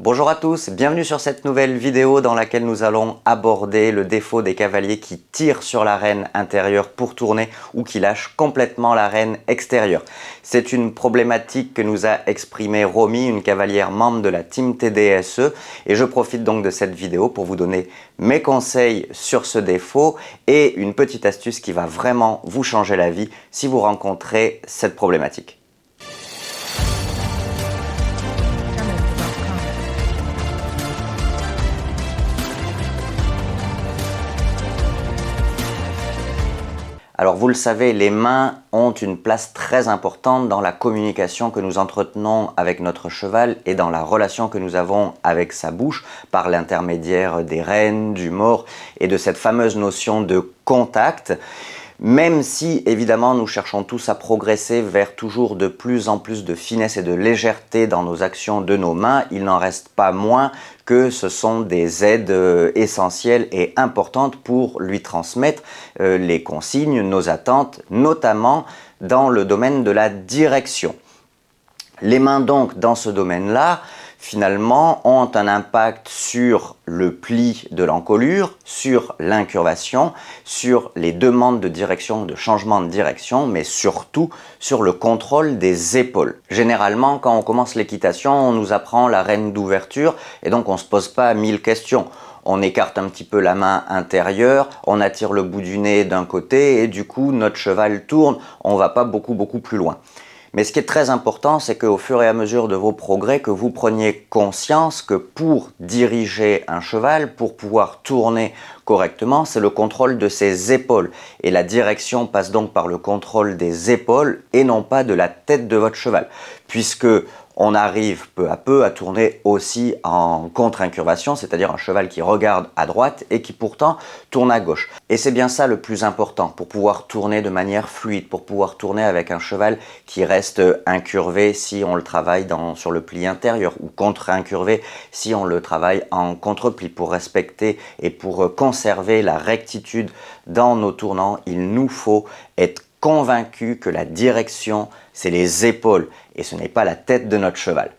Bonjour à tous, bienvenue sur cette nouvelle vidéo dans laquelle nous allons aborder le défaut des cavaliers qui tirent sur l'arène intérieure pour tourner ou qui lâchent complètement l'arène extérieure. C'est une problématique que nous a exprimée Romy, une cavalière membre de la team TDSE, et je profite donc de cette vidéo pour vous donner mes conseils sur ce défaut et une petite astuce qui va vraiment vous changer la vie si vous rencontrez cette problématique. Alors vous le savez, les mains ont une place très importante dans la communication que nous entretenons avec notre cheval et dans la relation que nous avons avec sa bouche par l'intermédiaire des rênes, du mors et de cette fameuse notion de contact. Même si, évidemment, nous cherchons tous à progresser vers toujours de plus en plus de finesse et de légèreté dans nos actions de nos mains, il n'en reste pas moins que ce sont des aides essentielles et importantes pour lui transmettre les consignes, nos attentes, notamment dans le domaine de la direction. Les mains donc dans ce domaine-là, finalement, ont un impact sur le pli de l'encolure, sur l'incurvation, sur les demandes de direction, de changement de direction, mais surtout sur le contrôle des épaules. Généralement, quand on commence l'équitation, on nous apprend la rêne d'ouverture et donc on ne se pose pas 1000 questions. On écarte un petit peu la main intérieure, on attire le bout du nez d'un côté et du coup notre cheval tourne, on ne va pas beaucoup plus loin. Mais ce qui est très important, c'est qu'au fur et à mesure de vos progrès, que vous preniez conscience que pour diriger un cheval, pour pouvoir tourner correctement, c'est le contrôle de ses épaules. Et la direction passe donc par le contrôle des épaules et non pas de la tête de votre cheval. Puisque on arrive peu à peu à tourner aussi en contre-incurvation, c'est-à-dire un cheval qui regarde à droite et qui pourtant tourne à gauche. Et c'est bien ça le plus important pour pouvoir tourner de manière fluide, pour pouvoir tourner avec un cheval qui reste incurvé si on le travaille sur le pli intérieur ou contre-incurvé si on le travaille en contre-pli. Pour respecter et pour conserver la rectitude dans nos tournants, il nous faut être convaincu que la direction, c'est les épaules et ce n'est pas la tête de notre cheval.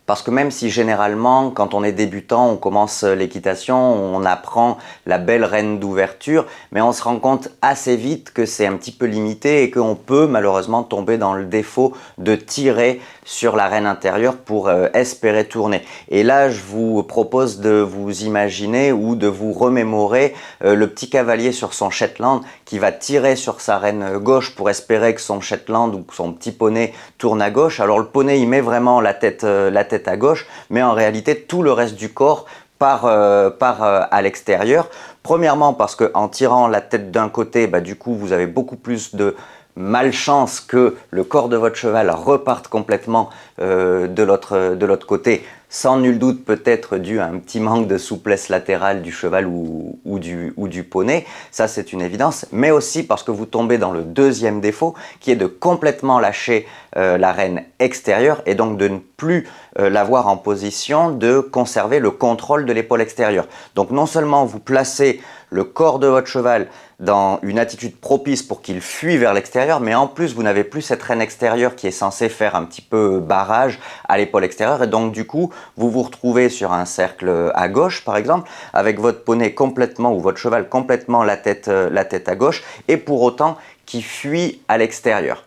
Parce que même si généralement, quand on est débutant, on commence l'équitation, on apprend la belle rêne d'ouverture, mais on se rend compte assez vite que c'est un petit peu limité et qu'on peut malheureusement tomber dans le défaut de tirer sur la rêne intérieure pour espérer tourner. Et là, je vous propose de vous imaginer ou de vous remémorer le petit cavalier sur son Shetland qui va tirer sur sa rêne gauche pour espérer que son Shetland ou que son petit poney tourne à gauche. Alors le poney, il met vraiment la tête à gauche, mais en réalité tout le reste du corps part à l'extérieur. Premièrement parce qu'en tirant la tête d'un côté, du coup vous avez beaucoup plus de malchance que le corps de votre cheval reparte complètement de l'autre côté, sans nul doute peut-être dû à un petit manque de souplesse latérale du cheval ou du poney, ça c'est une évidence, mais aussi parce que vous tombez dans le deuxième défaut qui est de complètement lâcher la rêne extérieure et donc de ne plus l'avoir en position de conserver le contrôle de l'épaule extérieure. Donc non seulement vous placez le corps de votre cheval dans une attitude propice pour qu'il fuit vers l'extérieur, mais en plus vous n'avez plus cette rêne extérieure qui est censée faire un petit peu barrage à l'épaule extérieure et donc du coup vous vous retrouvez sur un cercle à gauche par exemple avec votre poney complètement ou votre cheval complètement la tête à gauche et pour autant qui fuit à l'extérieur.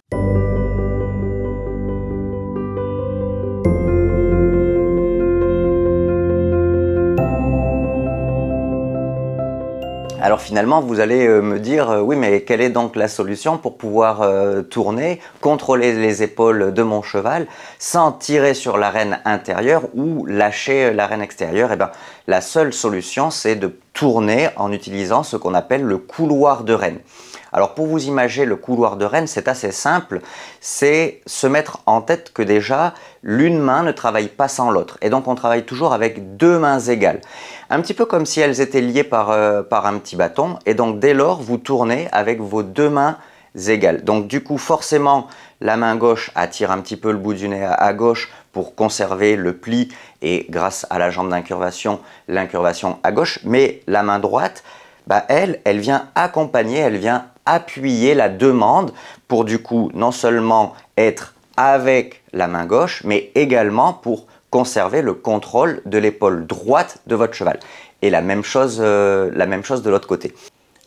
Alors finalement, vous allez me dire, oui, mais quelle est donc la solution pour pouvoir tourner, contrôler les épaules de mon cheval sans tirer sur la rêne intérieure ou lâcher la rêne extérieure? Eh bien, la seule solution, c'est de tourner en utilisant ce qu'on appelle le couloir de rêne. Alors pour vous imaginer le couloir de rêne, c'est assez simple, c'est se mettre en tête que déjà l'une main ne travaille pas sans l'autre et donc on travaille toujours avec deux mains égales. Un petit peu comme si elles étaient liées par un petit bâton et donc dès lors vous tournez avec vos deux mains égales. Donc du coup forcément la main gauche attire un petit peu le bout du nez à gauche pour conserver le pli et grâce à la jambe d'incurvation, l'incurvation à gauche, mais la main droite, elle vient accompagner, elle vient appuyer la demande pour du coup non seulement être avec la main gauche, mais également pour conserver le contrôle de l'épaule droite de votre cheval. Et la même chose de l'autre côté.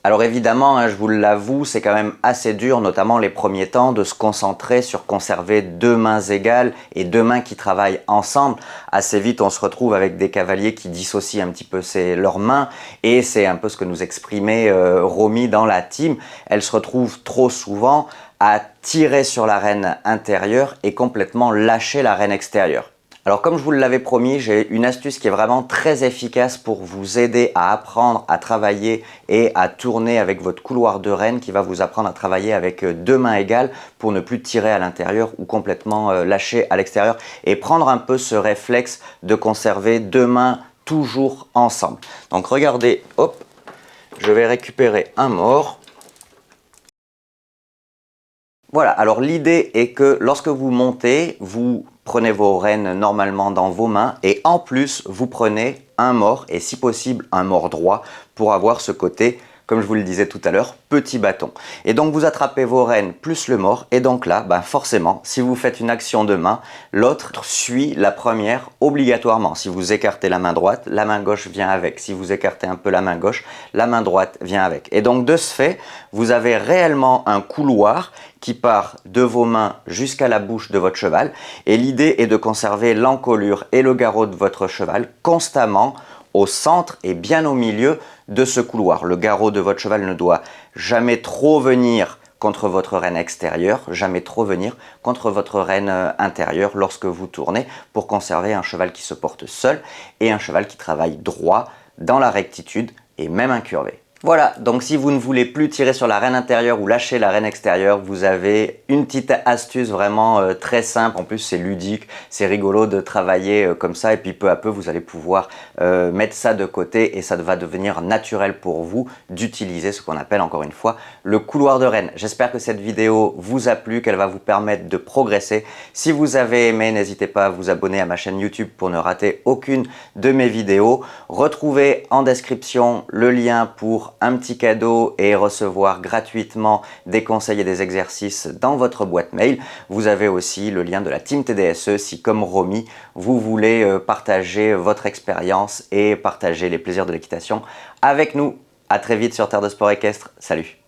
Alors évidemment, hein, je vous l'avoue, c'est quand même assez dur, notamment les premiers temps, de se concentrer sur conserver deux mains égales et deux mains qui travaillent ensemble. Assez vite, on se retrouve avec des cavaliers qui dissocient un petit peu leurs mains, et c'est un peu ce que nous exprimait Romy dans la team. Elle se retrouve trop souvent à tirer sur la reine intérieure et complètement lâcher la reine extérieure. Alors comme je vous l'avais promis, j'ai une astuce qui est vraiment très efficace pour vous aider à apprendre à travailler et à tourner avec votre couloir de reine, qui va vous apprendre à travailler avec deux mains égales pour ne plus tirer à l'intérieur ou complètement lâcher à l'extérieur et prendre un peu ce réflexe de conserver deux mains toujours ensemble. Donc regardez, hop, je vais récupérer un mors. Voilà, alors l'idée est que lorsque vous montez, vous prenez vos rênes normalement dans vos mains et en plus, vous prenez un mors et si possible un mors droit pour avoir ce côté, comme je vous le disais tout à l'heure, petit bâton. Et donc vous attrapez vos rênes plus le mors et donc là, forcément, si vous faites une action de main, l'autre suit la première obligatoirement. Si vous écartez la main droite, la main gauche vient avec. Si vous écartez un peu la main gauche, la main droite vient avec. Et donc de ce fait, vous avez réellement un couloir qui part de vos mains jusqu'à la bouche de votre cheval. Et l'idée est de conserver l'encolure et le garrot de votre cheval constamment au centre et bien au milieu de ce couloir. Le garrot de votre cheval ne doit jamais trop venir contre votre reine extérieure, jamais trop venir contre votre reine intérieure lorsque vous tournez, pour conserver un cheval qui se porte seul et un cheval qui travaille droit dans la rectitude et même incurvé. Voilà, donc si vous ne voulez plus tirer sur la reine intérieure ou lâcher la reine extérieure, vous avez une petite astuce vraiment très simple. En plus, c'est ludique, c'est rigolo de travailler comme ça et puis peu à peu, vous allez pouvoir mettre ça de côté et ça va devenir naturel pour vous d'utiliser ce qu'on appelle encore une fois le couloir de reine. J'espère que cette vidéo vous a plu, qu'elle va vous permettre de progresser. Si vous avez aimé, n'hésitez pas à vous abonner à ma chaîne YouTube pour ne rater aucune de mes vidéos. Retrouvez en description le lien pour un petit cadeau et recevoir gratuitement des conseils et des exercices dans votre boîte mail. Vous avez aussi le lien de la team TDSE si, comme Romy, vous voulez partager votre expérience et partager les plaisirs de l'équitation avec nous. À très vite sur Terre de Sport Équestre. Salut!